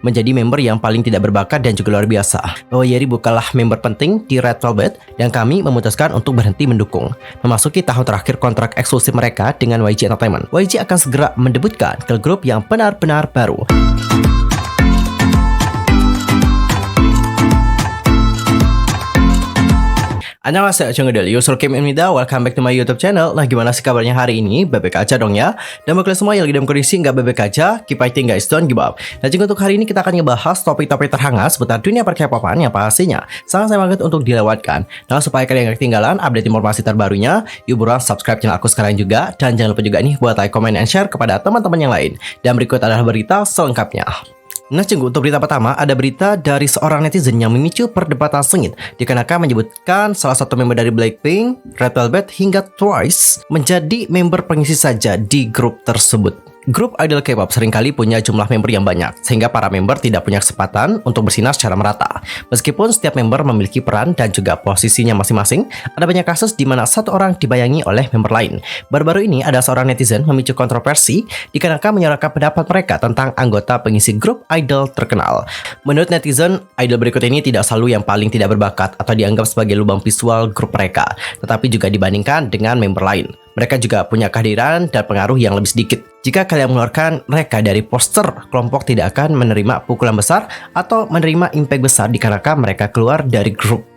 menjadi member yang paling tidak berbakat dan juga luar biasa. Bahwa Yeri bukanlah member penting di Red Velvet dan kami memutuskan untuk berhenti mendukung. Memasuki tahun terakhir kontrak eksklusif mereka dengan YG Entertainment, YG akan segera mendebutkan girl group yang benar-benar baru. Annyeonghaseyo, Chungudel, Yusur Kim Imnida, welcome back to my YouTube channel. Nah, gimana sih kabarnya hari ini? Bebek aja dong ya. Dan buat kalian semua yang lagi dalam kondisi nggak bebek aja, keep fighting guys, don't give up. Nah, juga untuk hari ini kita akan ngebahas topik-topik terhangat seputar dunia per-K-popan yang pastinya sangat saya banget untuk dilewatkan. Nah, supaya kalian gak ketinggalan update informasi terbarunya, yuk buruan subscribe channel aku sekarang juga. Dan jangan lupa juga nih buat like, comment, and share kepada teman-teman yang lain. Dan berikut adalah berita selengkapnya. Nah, untuk berita pertama, ada berita dari seorang netizen yang memicu perdebatan sengit dikarenakan menyebutkan salah satu member dari Blackpink, Red Velvet, hingga Twice menjadi member pengisi saja di grup tersebut. Grup idol K-pop seringkali punya jumlah member yang banyak, sehingga para member tidak punya kesempatan untuk bersinar secara merata. Meskipun setiap member memiliki peran dan juga posisinya masing-masing, ada banyak kasus di mana satu orang dibayangi oleh member lain. Baru-baru ini ada seorang netizen memicu kontroversi dikarenakan menyuarakan pendapat mereka tentang anggota pengisi grup idol terkenal. Menurut netizen, idol berikut ini tidak selalu yang paling tidak berbakat atau dianggap sebagai lubang visual grup mereka, tetapi juga dibandingkan dengan member lain. Mereka juga punya kehadiran dan pengaruh yang lebih sedikit. Jika kalian mengeluarkan mereka dari poster, kelompok tidak akan menerima pukulan besar atau menerima impact besar dikarenakan mereka keluar dari grup.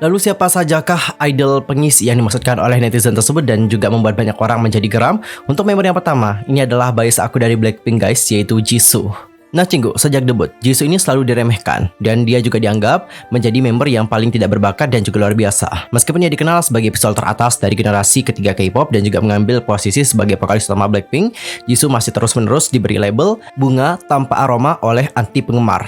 Lalu siapa sajakah idol pengisi yang dimaksudkan oleh netizen tersebut dan juga membuat banyak orang menjadi geram? Untuk member yang pertama, ini adalah bias aku dari Blackpink guys, yaitu Jisoo. Nah, sejak debut, Jisoo ini selalu diremehkan dan dia juga dianggap menjadi member yang paling tidak berbakat dan juga luar biasa. Meskipun dia dikenal sebagai visual teratas dari generasi ketiga K-pop dan juga mengambil posisi sebagai vokalis utama Blackpink, Jisoo masih terus-menerus diberi label bunga tanpa aroma oleh anti penggemar.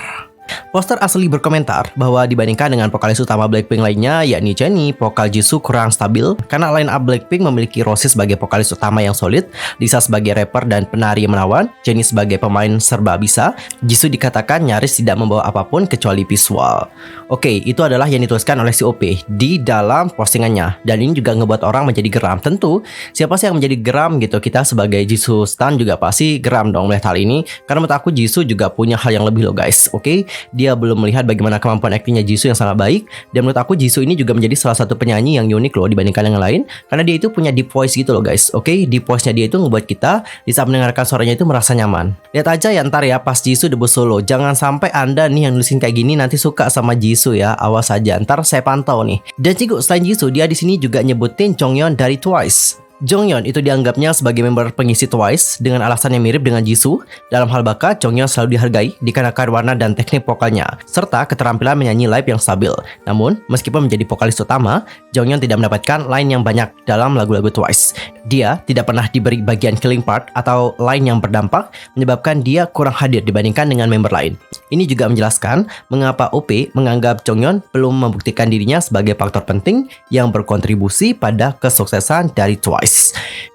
Poster asli berkomentar bahwa dibandingkan dengan vokalis utama Blackpink lainnya, yakni Jennie, vokal Jisoo kurang stabil karena line up Blackpink memiliki Rosé sebagai vokalis utama yang solid, Lisa sebagai rapper dan penari yang menawan, Jennie sebagai pemain serba bisa, Jisoo dikatakan nyaris tidak membawa apapun kecuali visual. Oke, itu adalah yang dituliskan oleh si OP di dalam postingannya, dan ini juga ngebuat orang menjadi geram. Tentu, siapa sih yang menjadi geram gitu? Kita sebagai Jisoo stan juga pasti geram dong melihat hal ini, karena menurut aku Jisoo juga punya hal yang lebih loh guys, oke? Dia belum melihat bagaimana kemampuan aktingnya Jisoo yang sangat baik, dan menurut aku Jisoo ini juga menjadi salah satu penyanyi yang unik loh dibandingkan yang lain, karena dia itu punya deep voice gitu loh guys, oke? Deep voice-nya dia itu ngebuat kita di saat mendengarkan suaranya itu merasa nyaman. Lihat aja ya ntar ya pas Jisoo debut solo, jangan sampai anda nih yang nulisin kayak gini nanti suka sama Jisoo ya, awas aja, ntar saya pantau nih. Dan selain Jisoo, dia di sini juga nyebutin Jonghyun dari Twice. Jonghyun itu dianggapnya sebagai member pengisi Twice dengan alasan yang mirip dengan Jisoo. Dalam hal bakat, Jonghyun selalu dihargai dikarenakan warna dan teknik vokalnya, serta keterampilan menyanyi live yang stabil. Namun, meskipun menjadi vokalis utama, Jonghyun tidak mendapatkan line yang banyak dalam lagu-lagu Twice. Dia tidak pernah diberi bagian killing part atau line yang berdampak, menyebabkan dia kurang hadir dibandingkan dengan member lain. Ini juga menjelaskan mengapa OP menganggap Jonghyun belum membuktikan dirinya sebagai faktor penting yang berkontribusi pada kesuksesan dari Twice.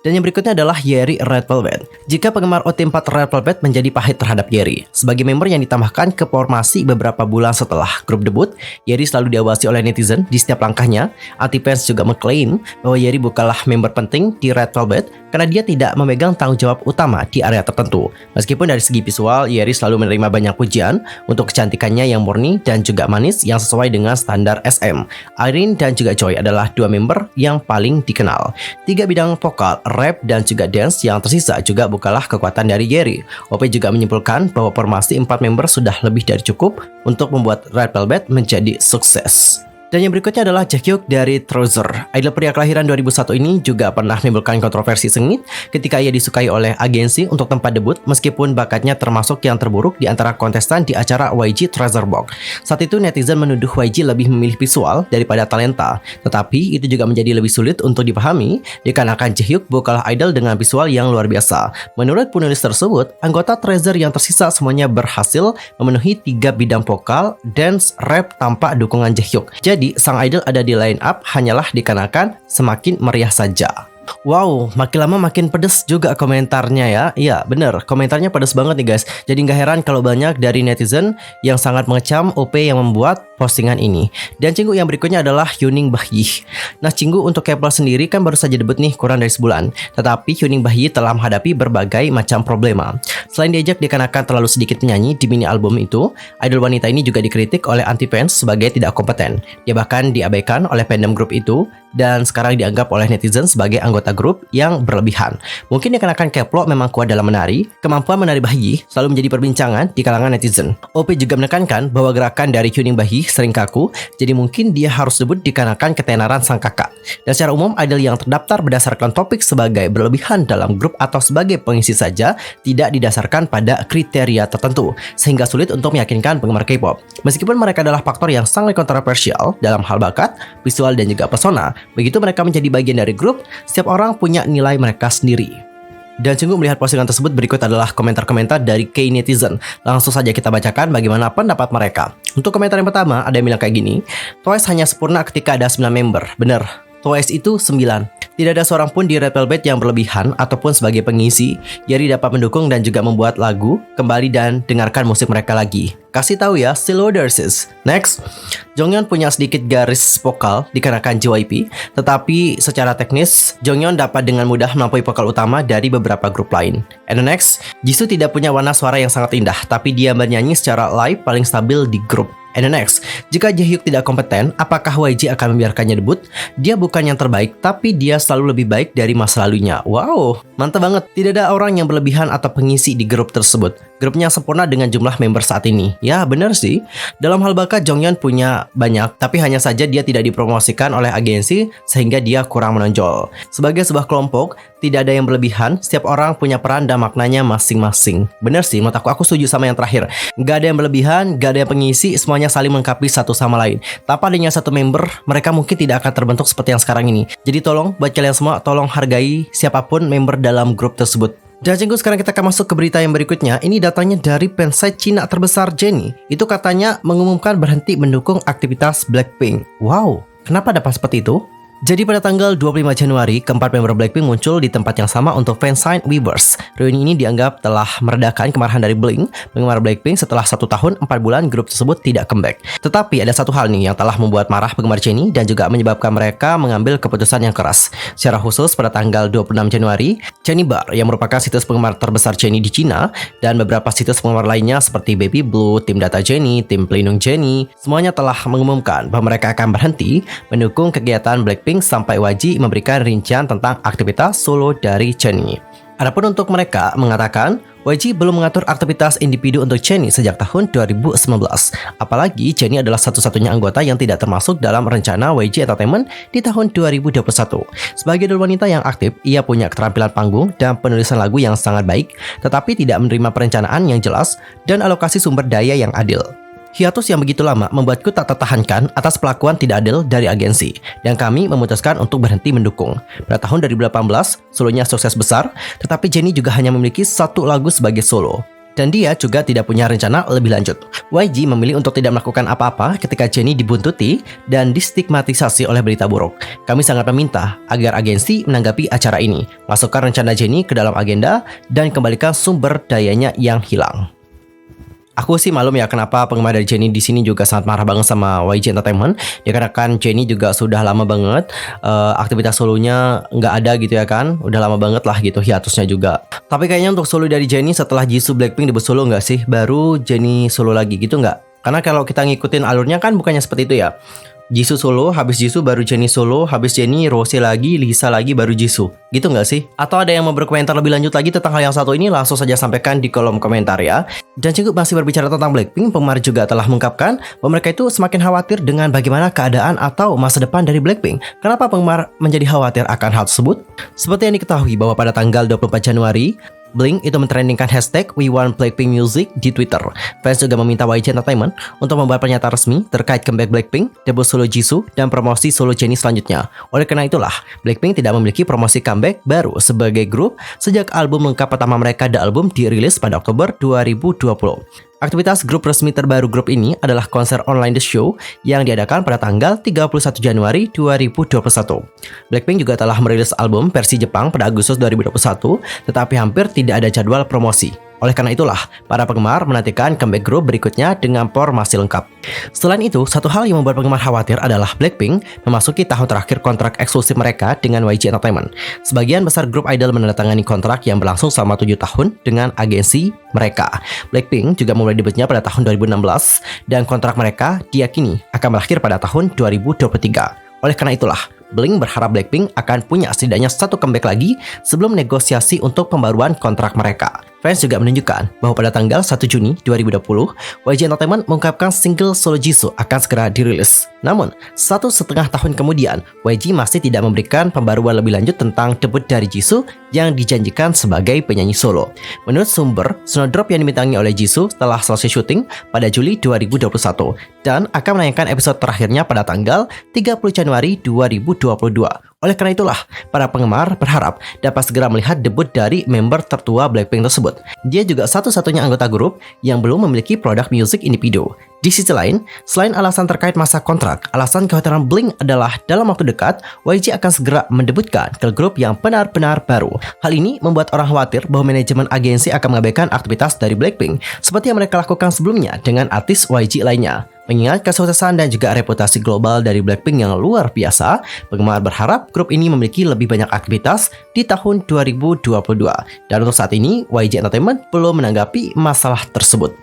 Dan yang berikutnya adalah Yeri Red Velvet. Jika penggemar OT4 Red Velvet menjadi pahit terhadap Yeri sebagai member yang ditambahkan ke formasi beberapa bulan setelah grup debut, Yeri selalu diawasi oleh netizen di setiap langkahnya. Anti-fans juga mengklaim bahwa Yeri bukanlah member penting di Red Velvet karena dia tidak memegang tanggung jawab utama di area tertentu. Meskipun dari segi visual, Yeri selalu menerima banyak pujian untuk kecantikannya yang murni dan juga manis yang sesuai dengan standar SM. Irene dan juga Choi adalah dua member yang paling dikenal. Tiga bidang vokal, rap, dan juga dance yang tersisa juga bukanlah kekuatan dari Yeri. OP juga menyimpulkan bahwa formasi 4 member sudah lebih dari cukup untuk membuat Red Velvet menjadi sukses. Dan yang berikutnya adalah Jaehyuk dari Trouser. Idol pria kelahiran 2001 ini juga pernah menimbulkan kontroversi sengit ketika ia disukai oleh agensi untuk tempat debut meskipun bakatnya termasuk yang terburuk di antara kontestan di acara YG Treasure Box. Saat itu netizen menuduh YG lebih memilih visual daripada talenta, tetapi itu juga menjadi lebih sulit untuk dipahami dikarenakan Jaehyuk bukanlah idol dengan visual yang luar biasa. Menurut penulis tersebut, anggota Treasure yang tersisa semuanya berhasil memenuhi 3 bidang vokal, dance, rap tanpa dukungan Jaehyuk. Jadi, sang idol ada di line up hanyalah dikarenakan semakin meriah saja. Wow, makin lama makin pedes juga komentarnya ya. Iya, bener, komentarnya pedes banget nih guys. Jadi nggak heran kalau banyak dari netizen yang sangat mengecam OP yang membuat postingan ini. Dan Jinggu yang berikutnya adalah Yuning Bahyi. Nah, Jinggu untuk K-pop sendiri kan baru saja debut nih kurang dari sebulan. Tetapi Yuning Bahyi telah menghadapi berbagai macam problema. Selain diajak dikarenakan terlalu sedikit menyanyi di mini album itu, idol wanita ini juga dikritik oleh anti-fans sebagai tidak kompeten. Dia bahkan diabaikan oleh fandom grup itu dan sekarang dianggap oleh netizen sebagai anggota grup yang berlebihan. Mungkin dikarenakan Keplo memang kuat dalam menari, kemampuan menari Bahyi selalu menjadi perbincangan di kalangan netizen. OP juga menekankan bahwa gerakan dari Yuning Bahyi sering kaku, jadi mungkin dia harus debut dikarenakan ketenaran sang kakak. Dan secara umum, idol yang terdaftar berdasarkan topik sebagai berlebihan dalam grup atau sebagai pengisi saja tidak didasarkan pada kriteria tertentu, sehingga sulit untuk meyakinkan penggemar K-pop. Meskipun mereka adalah faktor yang sangat kontroversial dalam hal bakat, visual, dan juga persona, begitu mereka menjadi bagian dari grup, setiap orang punya nilai mereka sendiri. Dan Jungkook melihat postingan tersebut, berikut adalah komentar-komentar dari K-netizen. Langsung saja kita bacakan bagaimana pendapat mereka. Untuk komentar yang pertama, ada yang bilang kayak gini, Twice hanya sempurna ketika ada 9 member. Bener, Twice itu 9. Tidak ada seorang pun di Red Velvet yang berlebihan ataupun sebagai pengisi. Yeri dapat mendukung dan juga membuat lagu, kembali dan dengarkan musik mereka lagi. Kasih tahu ya, still sis. Next, Jonghyun punya sedikit garis vokal dikarenakan JYP, tetapi secara teknis, Jonghyun dapat dengan mudah melampaui vokal utama dari beberapa grup lain. And the next, Jisoo tidak punya warna suara yang sangat indah, tapi dia bernyanyi secara live paling stabil di grup. And the next, jika Jaehyuk tidak kompeten, apakah YG akan membiarkannya debut? Dia bukan yang terbaik, tapi dia selalu lebih baik dari masa lalunya. Wow, mantap banget. Tidak ada orang yang berlebihan atau pengisi di grup tersebut. Grupnya sempurna dengan jumlah member saat ini. Ya, benar sih. Dalam hal bakat, Jonghyun punya banyak, tapi hanya saja dia tidak dipromosikan oleh agensi sehingga dia kurang menonjol. Sebagai sebuah kelompok, tidak ada yang berlebihan, setiap orang punya peran dan maknanya masing-masing. Benar sih, menurut aku setuju sama yang terakhir. Gak ada yang berlebihan, gak ada yang pengisi, semuanya saling melengkapi satu sama lain. Tanpa adanya satu member, mereka mungkin tidak akan terbentuk seperti yang sekarang ini. Jadi tolong, buat kalian semua, tolong hargai siapapun member dalam grup tersebut. Dan Jinggu, sekarang kita akan masuk ke berita yang berikutnya. Ini datanya dari fansite Cina terbesar Jennie. Itu katanya mengumumkan berhenti mendukung aktivitas Blackpink. Wow, kenapa dapat seperti itu? Jadi pada tanggal 25 Januari, keempat member Blackpink muncul di tempat yang sama untuk fansite Weverse. Reuni ini dianggap telah meredakan kemarahan dari Blink, penggemar Blackpink setelah 1 tahun 4 bulan grup tersebut tidak comeback. Tetapi ada satu hal nih yang telah membuat marah penggemar Jennie dan juga menyebabkan mereka mengambil keputusan yang keras. Secara khusus pada tanggal 26 Januari, Jennie Bar yang merupakan situs penggemar terbesar Jennie di Cina dan beberapa situs penggemar lainnya seperti Baby Blue, Tim Data Jennie, Tim Pelindung Jennie, semuanya telah mengumumkan bahwa mereka akan berhenti mendukung kegiatan Blackpink sampai YG memberikan rincian tentang aktivitas solo dari Jennie. Adapun untuk mereka mengatakan YG belum mengatur aktivitas individu untuk Jennie sejak tahun 2019. Apalagi Jennie adalah satu-satunya anggota yang tidak termasuk dalam rencana YG Entertainment di tahun 2021. Sebagai idol wanita yang aktif, ia punya keterampilan panggung dan penulisan lagu yang sangat baik, tetapi tidak menerima perencanaan yang jelas dan alokasi sumber daya yang adil. Hiatus yang begitu lama membuatku tak tertahankan atas pelakuan tidak adil dari agensi, dan kami memutuskan untuk berhenti mendukung. Pada tahun 2018, solonya sukses besar, tetapi Jennie juga hanya memiliki satu lagu sebagai solo. Dan dia juga tidak punya rencana lebih lanjut. YG memilih untuk tidak melakukan apa-apa ketika Jennie dibuntuti dan distigmatisasi oleh berita buruk. Kami sangat meminta agar agensi menanggapi acara ini, masukkan rencana Jennie ke dalam agenda, dan kembalikan sumber dayanya yang hilang. Aku sih malum ya kenapa penggemar dari Jennie di sini juga sangat marah banget sama YG Entertainment. Dikarenakan Jennie juga sudah lama banget aktivitas solonya nggak ada gitu ya kan. Udah lama banget lah gitu hiatusnya juga. Tapi kayaknya untuk solo dari Jennie setelah Jisoo Blackpink debut solo nggak sih? Baru Jennie solo lagi gitu nggak? Karena kalau kita ngikutin alurnya kan bukannya seperti itu ya. Jisoo solo, habis Jisoo baru Jennie solo, habis Jennie Rose lagi, Lisa lagi, baru Jisoo. Gitu nggak sih? Atau ada yang mau berkomentar lebih lanjut lagi tentang hal yang satu ini, langsung saja sampaikan di kolom komentar ya. Dan Jungkook masih berbicara tentang Blackpink, penggemar juga telah mengungkapkan bahwa mereka itu semakin khawatir dengan bagaimana keadaan atau masa depan dari Blackpink. Kenapa penggemar menjadi khawatir akan hal tersebut? Seperti yang diketahui bahwa pada tanggal 24 Januari, Blink itu mentrendingkan hashtag We Want Blackpink Music di Twitter. Fans juga meminta YG Entertainment untuk membuat pernyataan resmi terkait comeback Blackpink, debut solo Jisoo, dan promosi solo Jennie selanjutnya. Oleh karena itulah, Blackpink tidak memiliki promosi comeback baru sebagai grup sejak album lengkap pertama mereka The Album dirilis pada Oktober 2020. Aktivitas grup resmi terbaru grup ini adalah konser online The Show yang diadakan pada tanggal 31 Januari 2021. Blackpink juga telah merilis album versi Jepang pada Agustus 2021, tetapi hampir tidak ada jadwal promosi. Oleh karena itulah, para penggemar menantikan comeback grup berikutnya dengan formasi lengkap. Selain itu, satu hal yang membuat penggemar khawatir adalah Blackpink memasuki tahun terakhir kontrak eksklusif mereka dengan YG Entertainment. Sebagian besar grup idol menandatangani kontrak yang berlangsung selama 7 tahun dengan agensi mereka. Blackpink juga memulai debutnya pada tahun 2016 dan kontrak mereka diyakini akan berakhir pada tahun 2023. Oleh karena itulah, Blink berharap Blackpink akan punya setidaknya satu comeback lagi sebelum negosiasi untuk pembaruan kontrak mereka. Fans juga menunjukkan bahwa pada tanggal 1 Juni 2020, YG Entertainment mengungkapkan single solo Jisoo akan segera dirilis. Namun, 1,5 tahun kemudian, YG masih tidak memberikan pembaruan lebih lanjut tentang debut dari Jisoo yang dijanjikan sebagai penyanyi solo. Menurut sumber, Snowdrop yang dibintangi oleh Jisoo telah selesai syuting pada Juli 2021 dan akan menayangkan episode terakhirnya pada tanggal 30 Januari 2022. Oleh karena itulah, para penggemar berharap dapat segera melihat debut dari member tertua Blackpink tersebut. Dia juga satu-satunya anggota grup yang belum memiliki produk musik individu. Di sisi lain, selain alasan terkait masa kontrak, alasan kekhawatiran Blink adalah dalam waktu dekat, YG akan segera mendebutkan ke grup yang benar-benar baru. Hal ini membuat orang khawatir bahwa manajemen agensi akan mengabaikan aktivitas dari Blackpink seperti yang mereka lakukan sebelumnya dengan artis YG lainnya. Mengingat kesuksesan dan juga reputasi global dari Blackpink yang luar biasa, penggemar berharap grup ini memiliki lebih banyak aktivitas di tahun 2022. Dan untuk saat ini, YG Entertainment belum menanggapi masalah tersebut.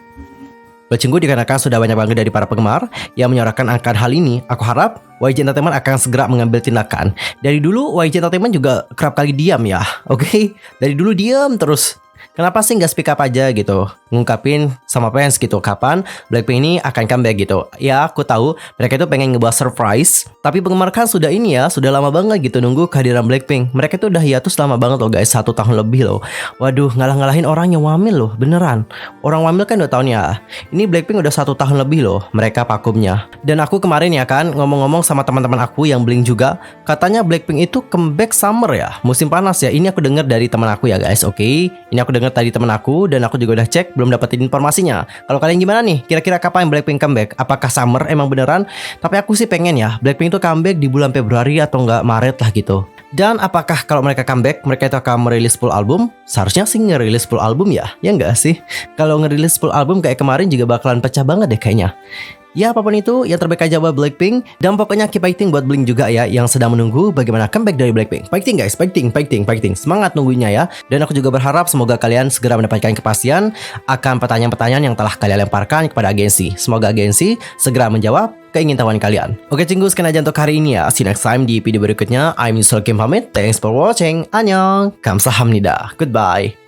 Bercenggu dikarenakan sudah banyak banget dari para penggemar yang menyuarakan akan hal ini. Aku harap YG Entertainment akan segera mengambil tindakan. Dari dulu YG Entertainment juga kerap kali diam ya, oke? Dari dulu diam terus. Kenapa sih nggak speak up aja gitu, ngungkapin sama fans gitu kapan Blackpink ini akan comeback gitu. Ya aku tahu mereka itu pengen ngebuat surprise, tapi penggemar kan sudah ini ya, sudah lama banget gitu nunggu kehadiran Blackpink. Mereka itu udah hiatus lama banget loh guys, 1 tahun lebih loh. Waduh, ngalah-ngalahin orang yang wamil loh, beneran. Orang wamil kan 2 tahun ya. Ini Blackpink udah 1 tahun lebih loh mereka vakumnya. Dan aku kemarin ya kan ngomong-ngomong sama teman-teman aku yang Blink juga, katanya Blackpink itu comeback summer ya, musim panas ya. Ini aku dengar dari teman aku ya guys, oke? Ini aku dengar tadi teman aku dan aku juga udah cek, belum dapetin informasinya. Kalau kalian gimana nih? Kira-kira kapan Blackpink comeback? Apakah summer emang beneran? Tapi aku sih pengen ya Blackpink itu comeback di bulan Februari atau enggak Maret lah gitu. Dan apakah kalau mereka comeback, mereka itu akan merilis full album? Seharusnya sih ngerilis full album ya, ya enggak sih? Kalau ngerilis full album kayak kemarin juga bakalan pecah banget deh kayaknya. Ya apapun itu, yang terbaik aja buat Blackpink. Dan pokoknya keep fighting buat Blink juga ya, yang sedang menunggu bagaimana comeback dari Blackpink. Fighting guys, fighting. Semangat nunggunya ya. Dan aku juga berharap semoga kalian segera mendapatkan kepastian akan pertanyaan-pertanyaan yang telah kalian lemparkan kepada agensi. Semoga agensi segera menjawab keingintahuan kalian. Oke cinggu, sekian aja untuk hari ini ya. See you next time di video berikutnya. I'm Yusuf Kim pamit. Thanks for watching. Annyeong. Kamsahamnida. Goodbye.